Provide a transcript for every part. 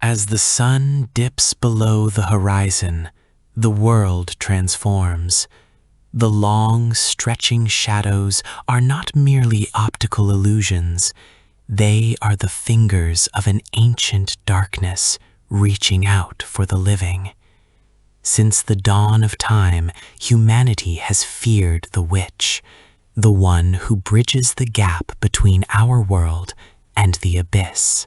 As the sun dips below the horizon, the world transforms. The long, stretching shadows are not merely optical illusions. They are the fingers of an ancient darkness reaching out for the living. Since the dawn of time, humanity has feared the witch, the one who bridges the gap between our world and the abyss.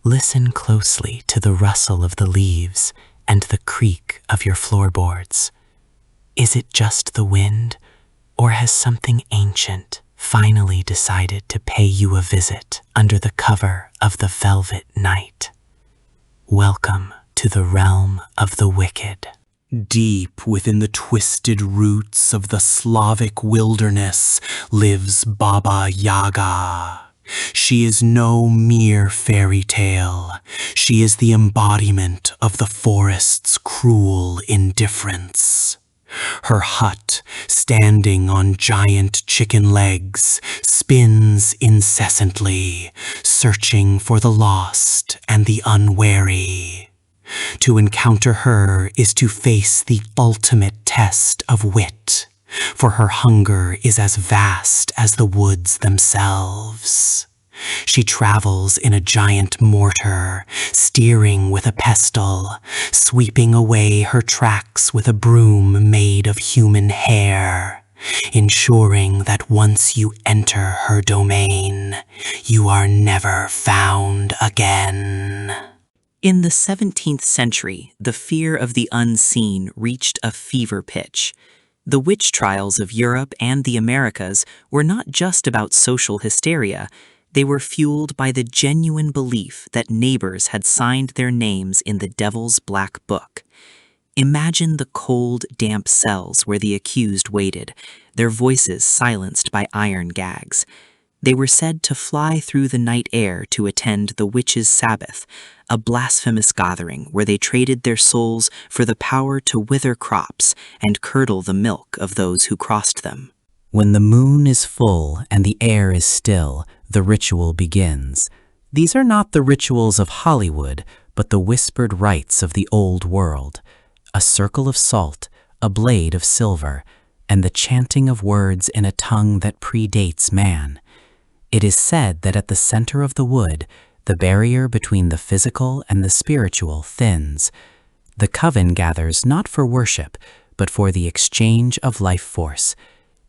Listen closely to the rustle of the leaves and the creak of your floorboards. Is it just the wind, or has something ancient finally decided to pay you a visit under the cover of the velvet night? Welcome to the realm of the wicked. Deep within the twisted roots of the Slavic wilderness lives Baba Yaga. She is no mere fairy tale. She is the embodiment of the forest's cruel indifference. Her hut, standing on giant chicken legs, spins incessantly, searching for the lost and the unwary. To encounter her is to face the ultimate test of wit, for her hunger is as vast as the woods themselves. She travels in a giant mortar, steering with a pestle, sweeping away her tracks with a broom made of human hair, ensuring that once you enter her domain, you are never found again. In the 17th century, the fear of the unseen reached a fever pitch. The witch trials of Europe and the Americas were not just about social hysteria. They were fueled by the genuine belief that neighbors had signed their names in the Devil's Black Book. Imagine the cold, damp cells where the accused waited, their voices silenced by iron gags. They were said to fly through the night air to attend the witches' Sabbath, a blasphemous gathering where they traded their souls for the power to wither crops and curdle the milk of those who crossed them. When the moon is full and the air is still, the ritual begins. These are not the rituals of Hollywood, but the whispered rites of the old world. A circle of salt, a blade of silver, and the chanting of words in a tongue that predates man. It is said that at the center of the wood, the barrier between the physical and the spiritual thins. The coven gathers not for worship, but for the exchange of life force.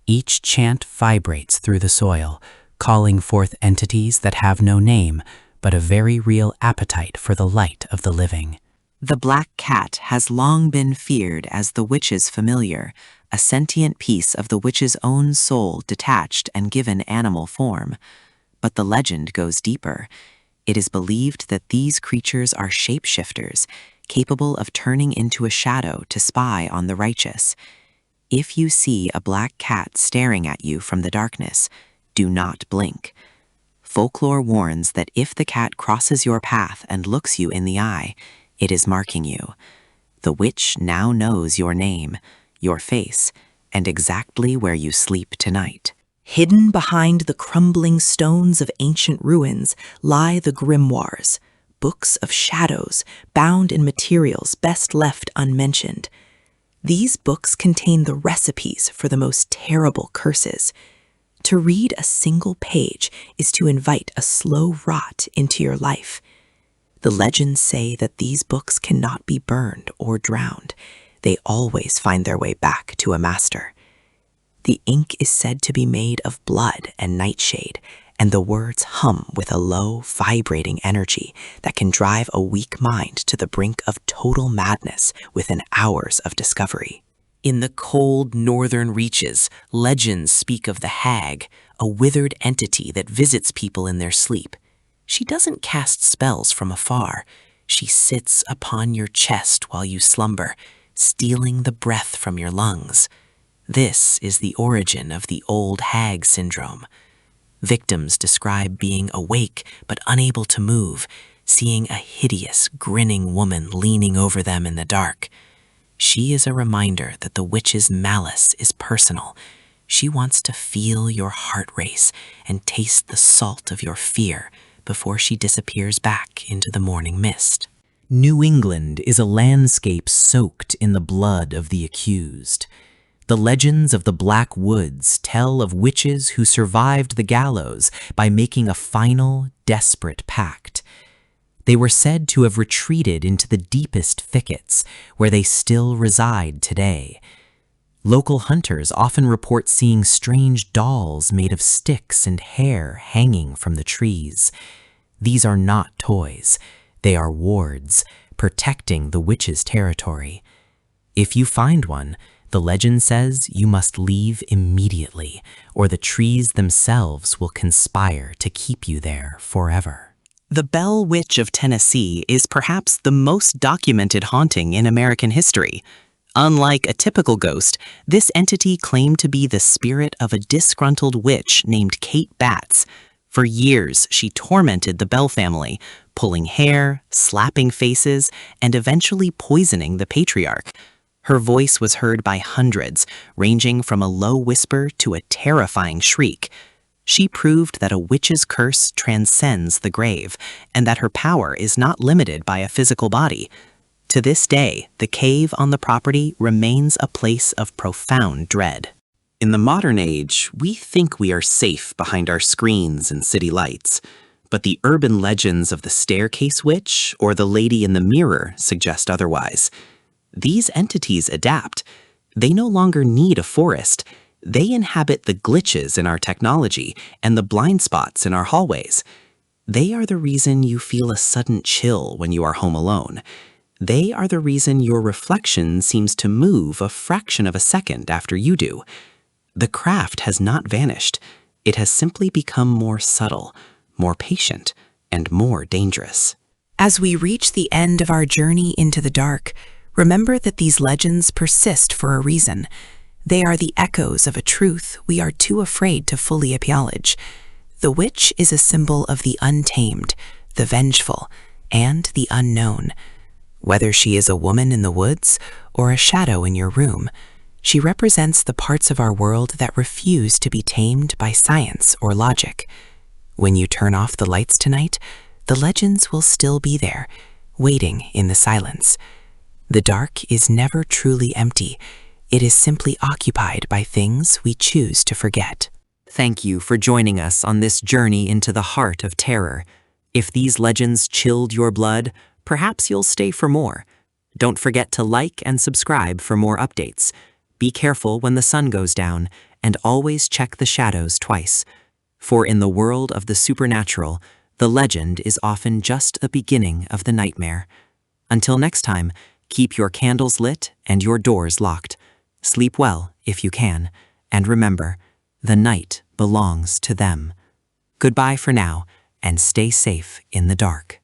Each chant vibrates through the soil, calling forth entities that have no name, but a very real appetite for the light of the living. The black cat has long been feared as the witch's familiar, a sentient piece of the witch's own soul detached and given animal form. But the legend goes deeper. It is believed that these creatures are shapeshifters, capable of turning into a shadow to spy on the righteous. If you see a black cat staring at you from the darkness, do not blink. Folklore warns that if the cat crosses your path and looks you in the eye, it is marking you. The witch now knows your name, your face, and exactly where you sleep tonight. Hidden behind the crumbling stones of ancient ruins lie the grimoires, books of shadows bound in materials best left unmentioned. These books contain the recipes for the most terrible curses. To read a single page is to invite a slow rot into your life. The legends say that these books cannot be burned or drowned. They always find their way back to a master. The ink is said to be made of blood and nightshade, and the words hum with a low, vibrating energy that can drive a weak mind to the brink of total madness within hours of discovery. In the cold northern reaches, legends speak of the hag, a withered entity that visits people in their sleep. She doesn't cast spells from afar. She sits upon your chest while you slumber, stealing the breath from your lungs. This is the origin of the old hag syndrome. Victims describe being awake but unable to move, seeing a hideous, grinning woman leaning over them in the dark. She is a reminder that the witch's malice is personal. She wants to feel your heart race and taste the salt of your fear before she disappears back into the morning mist. New England is a landscape soaked in the blood of the accused. The legends of the Black Woods tell of witches who survived the gallows by making a final, desperate pact. They were said to have retreated into the deepest thickets, where they still reside today. Local hunters often report seeing strange dolls made of sticks and hair hanging from the trees. These are not toys. They are wards, protecting the witch's territory. If you find one, the legend says you must leave immediately, or the trees themselves will conspire to keep you there forever. The Bell Witch of Tennessee is perhaps the most documented haunting in American history. Unlike a typical ghost, this entity claimed to be the spirit of a disgruntled witch named Kate Batts. For years, she tormented the Bell family, pulling hair, slapping faces, and eventually poisoning the patriarch. Her voice was heard by hundreds, ranging from a low whisper to a terrifying shriek. She proved that a witch's curse transcends the grave, and that her power is not limited by a physical body. To this day, the cave on the property remains a place of profound dread. In the modern age, we think we are safe behind our screens and city lights, but the urban legends of the staircase witch or the lady in the mirror suggest otherwise. These entities adapt. They no longer need a forest. They inhabit the glitches in our technology and the blind spots in our hallways. They are the reason you feel a sudden chill when you are home alone. They are the reason your reflection seems to move a fraction of a second after you do. The craft has not vanished. It has simply become more subtle, more patient, and more dangerous. As we reach the end of our journey into the dark, remember that these legends persist for a reason. They are the echoes of a truth we are too afraid to fully acknowledge. The witch is a symbol of the untamed, the vengeful, and the unknown. Whether she is a woman in the woods or a shadow in your room, she represents the parts of our world that refuse to be tamed by science or logic. When you turn off the lights tonight, the legends will still be there, waiting in the silence. The dark is never truly empty. It is simply occupied by things we choose to forget. Thank you for joining us on this journey into the heart of terror. If these legends chilled your blood, perhaps you'll stay for more. Don't forget to like and subscribe for more updates. Be careful when the sun goes down, and always check the shadows twice. For in the world of the supernatural, the legend is often just the beginning of the nightmare. Until next time, keep your candles lit and your doors locked. Sleep well if you can, and remember, the night belongs to them. Goodbye for now, and stay safe in the dark.